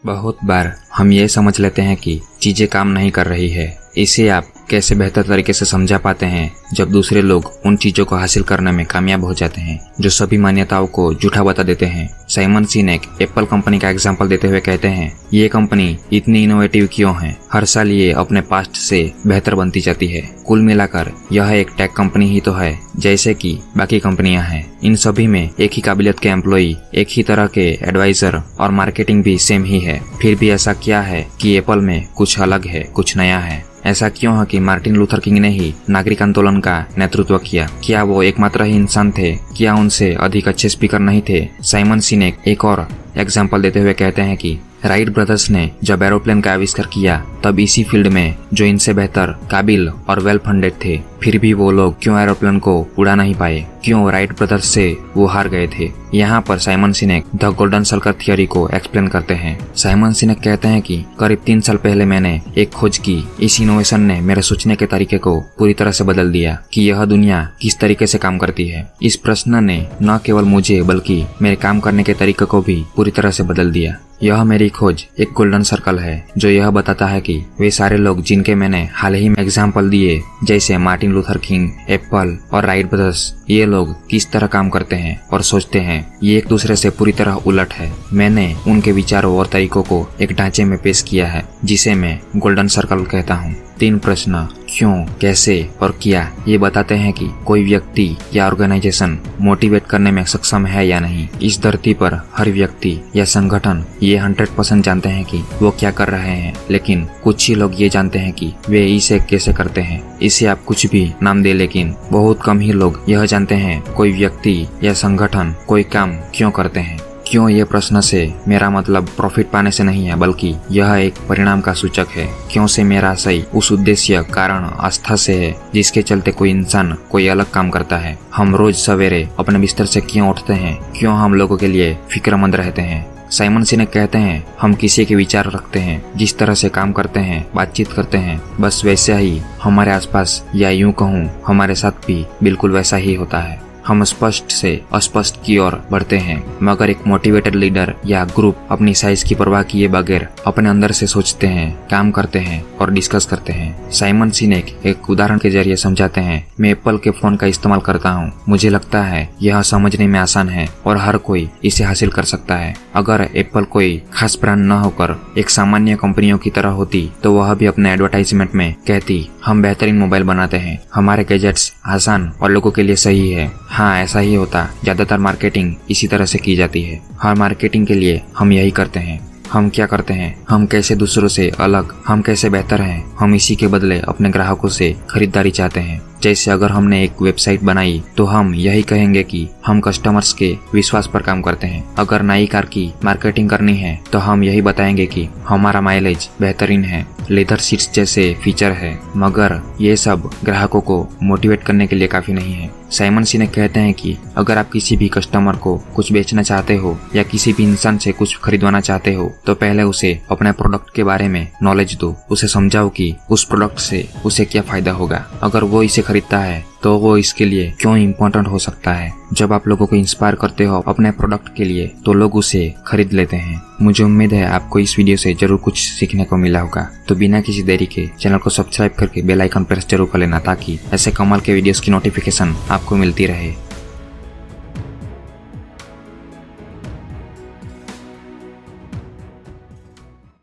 बहुत बार हम ये समझ लेते हैं कि चीजें काम नहीं कर रही है। इसे आप कैसे बेहतर तरीके से समझा पाते हैं जब दूसरे लोग उन चीजों को हासिल करने में कामयाब हो जाते हैं जो सभी मान्यताओं को झूठा बता देते हैं। साइमन सिनेक एप्पल कंपनी का एग्जाम्पल देते हुए कहते हैं, ये कंपनी इतनी इनोवेटिव क्यों है? हर साल ये अपने पास्ट से बेहतर बनती जाती है। कुल मिलाकर यह एक टेक कंपनी ही तो है जैसे कि बाकी कंपनियां हैं। इन सभी में एक ही काबिलियत के एम्प्लॉई, एक ही तरह के एडवाइजर और मार्केटिंग भी सेम ही है। फिर भी ऐसा क्या है कि एप्पल में कुछ अलग है, कुछ नया है? ऐसा क्यों है कि मार्टिन लूथर किंग ने ही नागरिक आंदोलन का नेतृत्व किया? क्या वो एकमात्र ही इंसान थे? क्या उनसे अधिक अच्छे स्पीकर नहीं थे? साइमन सिनेक एक और एग्जाम्पल देते हुए कहते हैं कि राइट ब्रदर्स ने जब एरोप्लेन का आविष्कार किया तब इसी फील्ड में जो इनसे बेहतर, काबिल और वेल फंडेड थे, फिर भी वो लोग क्यों एरोप्लेन को उड़ा नहीं पाए? क्यों राइट ब्रदर्स से वो हार गए थे? यहाँ पर Simon Sinek the golden circle theory को एक्सप्लेन करते हैं। साइमन सिनेक कहते हैं कि करीब 3 साल पहले मैंने एक खोज की। इस इनोवेशन ने मेरे सोचने के तरीके को पूरी तरह से बदल दिया कि यह दुनिया किस तरीके से काम करती है। इस प्रश्न ने न केवल मुझे बल्कि मेरे काम करने के तरीके को भी पूरी तरह से बदल दिया। यह मेरी खोज एक गोल्डन सर्कल है जो यह बताता है कि वे सारे लोग जिनके मैंने हाल ही में एग्जाम्पल दिए, जैसे मार्टिन लूथर किंग, एप्पल और राइट ब्रदर्स, ये लोग किस तरह काम करते हैं और सोचते हैं। ये एक दूसरे से पूरी तरह उलट है। मैंने उनके विचारों और तरीकों को एक ढांचे में पेश किया है जिसे मैं गोल्डन सर्कल कहता हूँ। 3 प्रश्न, क्यों, कैसे और क्या, ये बताते हैं कि कोई व्यक्ति या ऑर्गेनाइजेशन मोटिवेट करने में सक्षम है या नहीं। इस धरती पर हर व्यक्ति या संगठन ये 100% जानते हैं कि वो क्या कर रहे हैं, लेकिन कुछ ही लोग ये जानते हैं कि वे इसे कैसे करते हैं। इसे आप कुछ भी नाम दे, लेकिन बहुत कम ही लोग यह जानते हैं कोई व्यक्ति या संगठन कोई काम क्यों करते हैं। क्यों, ये प्रश्न से मेरा मतलब प्रॉफिट पाने से नहीं है, बल्कि यह एक परिणाम का सूचक है। क्यों से मेरा सही उस उद्देश्य, कारण, आस्था से है जिसके चलते कोई इंसान कोई अलग काम करता है। हम रोज सवेरे अपने बिस्तर से क्यों उठते हैं? क्यों हम लोगों के लिए फिक्रमंद रहते हैं? साइमन सिनेक कहते हैं, हम किसी के विचार रखते हैं, जिस तरह से काम करते हैं, बातचीत करते हैं, बस वैसे ही हमारे आसपास, या यूं कहूँ हमारे साथ भी बिल्कुल वैसा ही होता है। हम स्पष्ट से अस्पष्ट की ओर बढ़ते हैं, मगर एक मोटिवेटेड लीडर या ग्रुप अपनी साइज की परवाह किए बगैर अपने अंदर से सोचते हैं, काम करते हैं और डिस्कस करते हैं। साइमन सिनेक एक उदाहरण के जरिए समझाते हैं, मैं एप्पल के फोन का इस्तेमाल करता हूँ। मुझे लगता है यह समझने में आसान है और हर कोई इसे हासिल कर सकता है। अगर एप्पल कोई खास ब्रांड न होकर एक सामान्य कंपनियों की तरह होती तो वह भी अपने एडवर्टाइजमेंट में कहती, हम बेहतरीन मोबाइल बनाते हैं, हमारे गैजेट्स आसान और लोगों के लिए सही है। हाँ, ऐसा ही होता। ज्यादातर मार्केटिंग इसी तरह से की जाती है। हर मार्केटिंग के लिए हम यही करते हैं। हम क्या करते हैं? हम कैसे दूसरों से अलग, हम कैसे बेहतर हैं, हम इसी के बदले अपने ग्राहकों से खरीदारी चाहते हैं। जैसे अगर हमने एक वेबसाइट बनाई तो हम यही कहेंगे कि हम कस्टमर्स के विश्वास पर काम करते हैं। अगर नई कार की मार्केटिंग करनी है तो हम यही बताएंगे कि हमारा माइलेज बेहतरीन है, लेदर सीट्स जैसे फीचर है। मगर ये सब ग्राहकों को मोटिवेट करने के लिए काफी नहीं है। साइमन सिनेक कहते हैं कि अगर आप किसी भी कस्टमर को कुछ बेचना चाहते हो या किसी भी इंसान से कुछ खरीदवाना चाहते हो तो पहले उसे अपने प्रोडक्ट के बारे में नॉलेज दो। उसे समझाओ कि उस प्रोडक्ट से उसे क्या फायदा होगा। अगर वो इसे खरीदता है तो वो इसके लिए क्यों इम्पोर्टेंट हो सकता है। जब आप लोगों को इंस्पायर करते हो अपने प्रोडक्ट के लिए तो लोग उसे खरीद लेते हैं। मुझे उम्मीद है आपको इस वीडियो से जरूर कुछ सीखने को मिला होगा। तो बिना किसी देरी के चैनल को सब्सक्राइब करके बेल आइकन प्रेस जरूर कर लेना ताकि ऐसे कमाल के वीडियोस की नोटिफिकेशन आपको मिलती रहे।